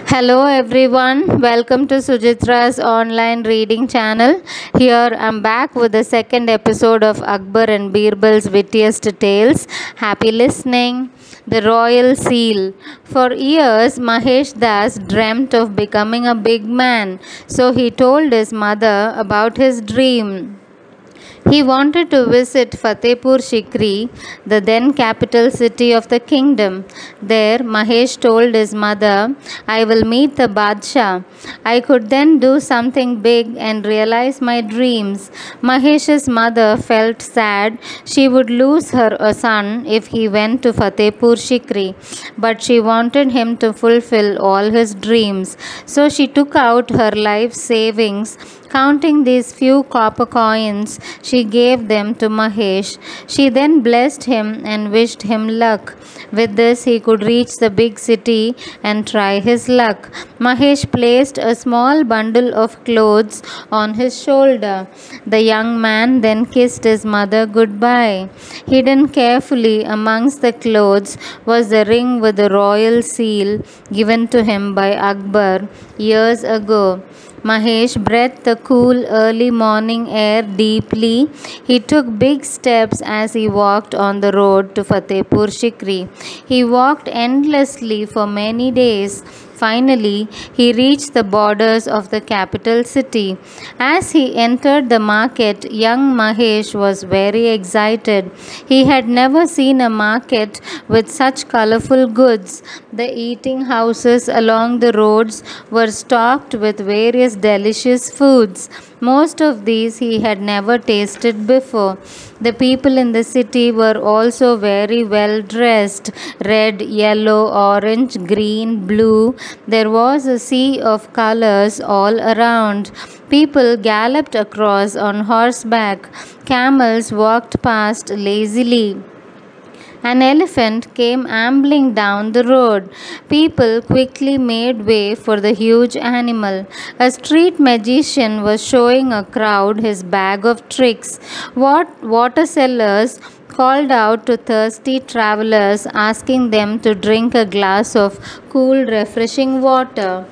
Hello everyone, welcome to Sujitra's online reading channel. Here I'm back with the second episode of Akbar and Birbal's Wittiest Tales. Happy listening. The Royal Seal. For years, Mahesh Das dreamt of becoming a big man, so he told his mother about his dream. He wanted to visit Fatehpur Sikri, the then capital city of the kingdom. There, Mahesh told his mother, I will meet the Badshah. I could then do something big and realize my dreams. Mahesh's mother felt sad. She would lose her son if he went to Fatehpur Sikri, but she wanted him to fulfill all his dreams. So she took out her life savings. Counting these few copper coins, she gave them to Mahesh. She then blessed him and wished him luck. With this, he could reach the big city and try his luck. Mahesh placed a small bundle of clothes on his shoulder. The young man then kissed his mother goodbye. Hidden carefully amongst the clothes was the ring with the royal seal given to him by Akbar years ago. Mahesh breathed the cool early morning air deeply. He took big steps as he walked on the road to Fatehpur Sikri. He walked endlessly for many days. Finally, he reached the borders of the capital city. As he entered the market, young Mahesh was very excited. He had never seen a market with such colorful goods. The eating houses along the roads were stocked with various delicious foods. Most of these he had never tasted before. The people in the city were also very well dressed: red, yellow, orange, green, blue. There was a sea of colors all around. People galloped across on horseback. Camels walked past lazily. An elephant came ambling down the road. People quickly made way for the huge animal. A street magician was showing a crowd his bag of tricks. Water sellers called out to thirsty travelers, asking them to drink a glass of cool, refreshing water.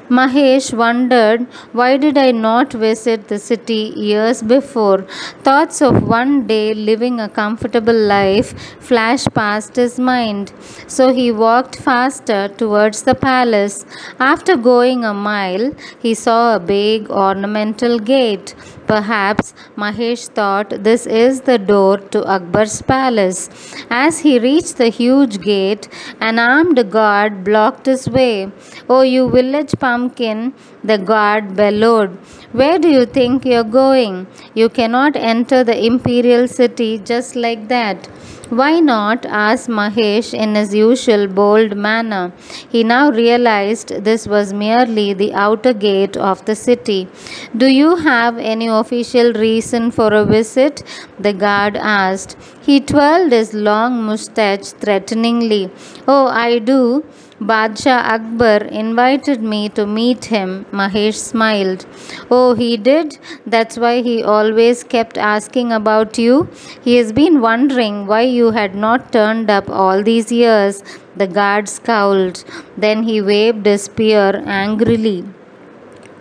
Mahesh wondered, why did I not visit the city years before? Thoughts of one day living a comfortable life flashed past his mind. So he walked faster towards the palace. After going a mile, he saw a big ornamental gate. Perhaps Mahesh thought this is the door to Akbar's palace. As he reached the huge gate, an armed guard blocked his way. Oh, you village pumpkin, the guard bellowed. Where do you think you're going? You cannot enter the imperial city just like that. Why not? Asked Mahesh in his usual bold manner. He now realized this was merely the outer gate of the city. Do you have any official reason for a visit? The guard asked. He twirled his long moustache threateningly. Oh, I do. Badshah Akbar invited me to meet him. Mahesh smiled. Oh, he did? That's why he always kept asking about you. He has been wondering why you had not turned up all these years. The guard scowled. Then he waved his spear angrily.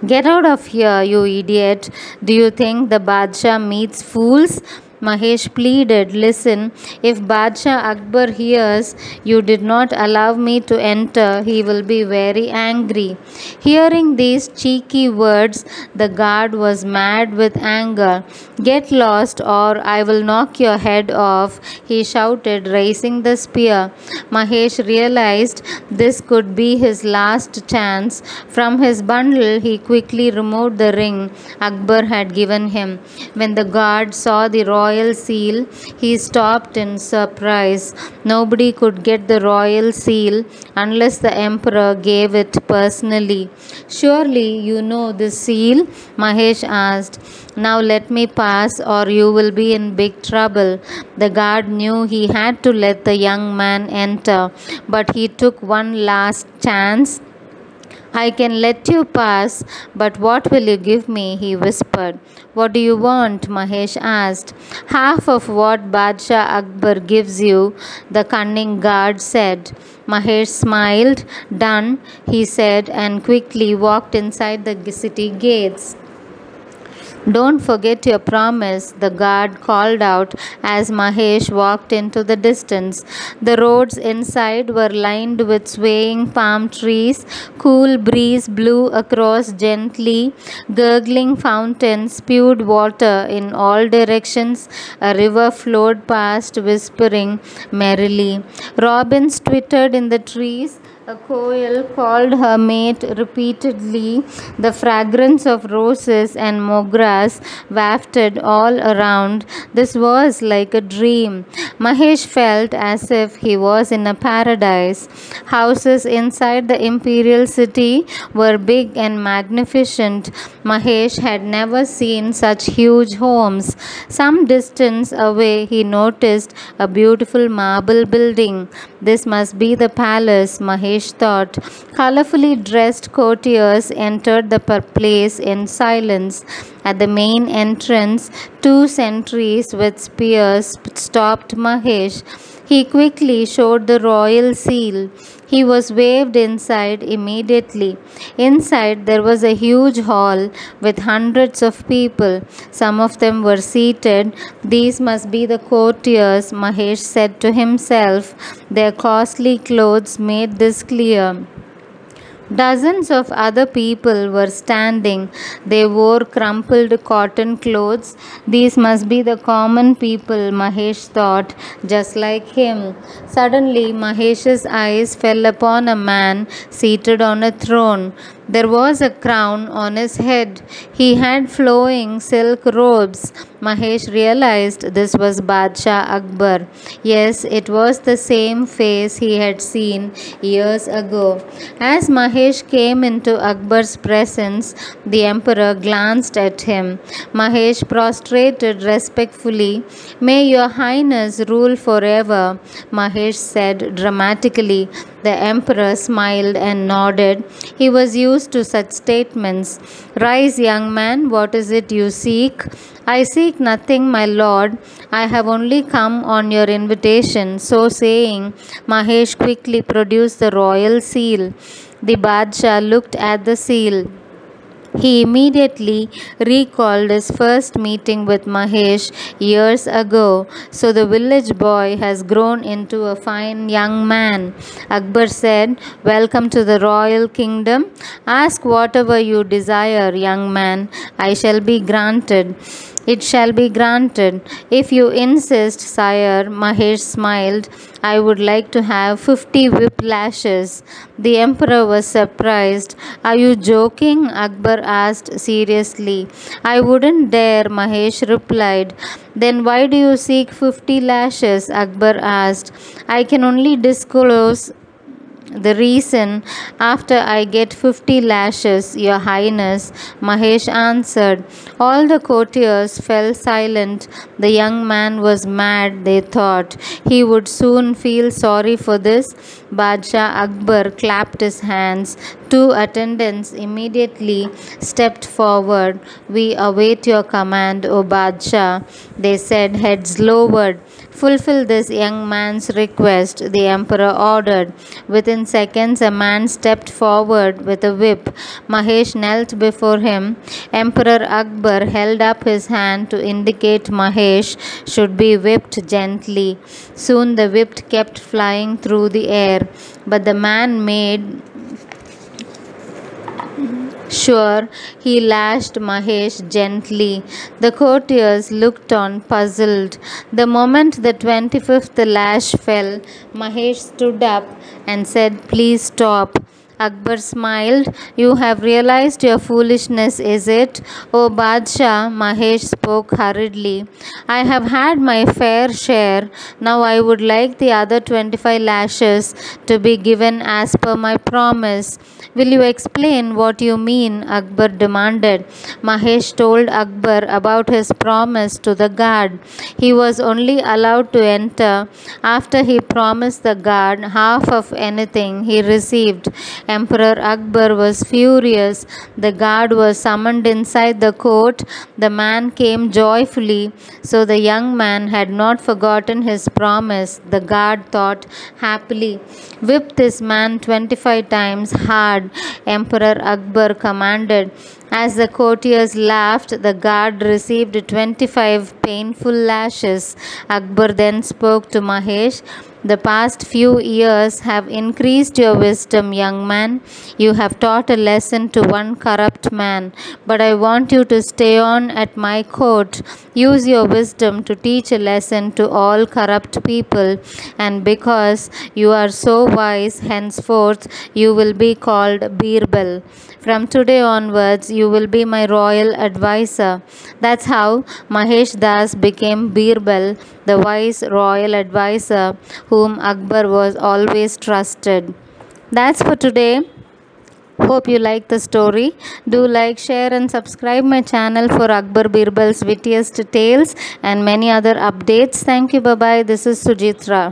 Get out of here, you idiot. Do you think the Badshah meets fools? Mahesh pleaded, listen, if Badshah Akbar hears you did not allow me to enter, he will be very angry. Hearing these cheeky words, the guard was mad with anger. Get lost or I will knock your head off, he shouted, raising the spear. Mahesh realized this could be his last chance. From his bundle, he quickly removed the ring Akbar had given him. When the guard saw the royal seal, he stopped in surprise. Nobody could get the royal seal unless the emperor gave it personally. Surely you know this seal? Mahesh asked. Now let me pass or you will be in big trouble. The guard knew he had to let the young man enter, but he took one last chance. I can let you pass, but what will you give me? He whispered. What do you want? Mahesh asked. Half of what Badshah Akbar gives you, the cunning guard said. Mahesh smiled. Done, he said, and quickly walked inside the city gates. Don't forget your promise, the guard called out as Mahesh walked into the distance. The roads inside were lined with swaying palm trees. Cool breeze blew across gently. Gurgling fountains spewed water in all directions. A river flowed past, whispering merrily. Robins twittered in the trees. A koel called her mate repeatedly. The fragrance of roses and mograss wafted all around. This was like a dream. Mahesh felt as if he was in a paradise. Houses inside the imperial city were big and magnificent. Mahesh had never seen such huge homes. Some distance away, he noticed a beautiful marble building. This must be the palace, Mahesh thought. Colorfully dressed courtiers entered the place in silence. At the main entrance, two sentries with spears stopped Mahesh. He quickly showed the royal seal. He was waved inside immediately. Inside, there was a huge hall with hundreds of people. Some of them were seated. These must be the courtiers, Mahesh said to himself. Their costly clothes made this clear. Dozens of other people were standing. They wore crumpled cotton clothes. These must be the common people, Mahesh thought, just like him. Suddenly, Mahesh's eyes fell upon a man seated on a throne. There was a crown on his head. He had flowing silk robes. Mahesh realized this was Badshah Akbar. Yes, it was the same face he had seen years ago. As Mahesh came into Akbar's presence, the emperor glanced at him. Mahesh prostrated respectfully. May your highness rule forever, Mahesh said dramatically. The emperor smiled and nodded. He was used to such statements. Rise, young man, what is it you seek? I seek nothing, my lord. I have only come on your invitation. So saying, Mahesh quickly produced the royal seal. The Badshah looked at the seal. He immediately recalled his first meeting with Mahesh years ago. So the village boy has grown into a fine young man. Akbar said, Welcome to the royal kingdom. Ask whatever you desire, young man. I shall be granted. It shall be granted. If you insist, sire, Mahesh smiled. I would like to have 50 whip lashes. The emperor was surprised. Are you joking? Akbar asked seriously. I wouldn't dare, Mahesh replied. Then why do you seek 50 lashes? Akbar asked. I can only disclose the reason after I get 50 lashes, your highness, Mahesh answered. All the courtiers fell silent. The young man was mad, they thought. He would soon feel sorry for this. Badshah Akbar clapped his hands. Two attendants immediately stepped forward. We await your command, O Badshah, they said, heads lowered. Fulfill this young man's request, the emperor ordered. Within seconds, a man stepped forward with a whip. Mahesh knelt before him. Emperor Akbar held up his hand to indicate Mahesh should be whipped gently. Soon the whip kept flying through the air, but the man made sure he lashed Mahesh gently. The courtiers looked on, puzzled. The moment the 25th lash fell, Mahesh stood up and said, Please stop. Akbar smiled. You have realized your foolishness, is it? O Badshah, Mahesh spoke hurriedly. I have had my fair share. Now I would like the other 25 lashes to be given as per my promise. Will you explain what you mean? Akbar demanded. Mahesh told Akbar about his promise to the guard. He was only allowed to enter after he promised the guard half of anything he received. Emperor Akbar was furious. The guard was summoned inside the court. The man came joyfully, so the young man had not forgotten his promise. The guard thought happily, "Whip this man 25 times hard," Emperor Akbar commanded. As the courtiers laughed, the guard received 25 painful lashes. Akbar then spoke to Mahesh. "The past few years have increased your wisdom, young man. You have taught a lesson to one corrupt man, but I want you to stay on at my court. Use your wisdom to teach a lesson to all corrupt people, and because you are so wise, henceforth you will be called Birbal. From today onwards, you will be my royal advisor." That's how Mahesh Das became Birbal, the wise royal advisor whom Akbar was always trusted. That's for today. Hope you like the story. Do like, share, and subscribe my channel for Akbar Birbal's wittiest tales and many other updates. Thank you. Bye bye. This is Sujitra.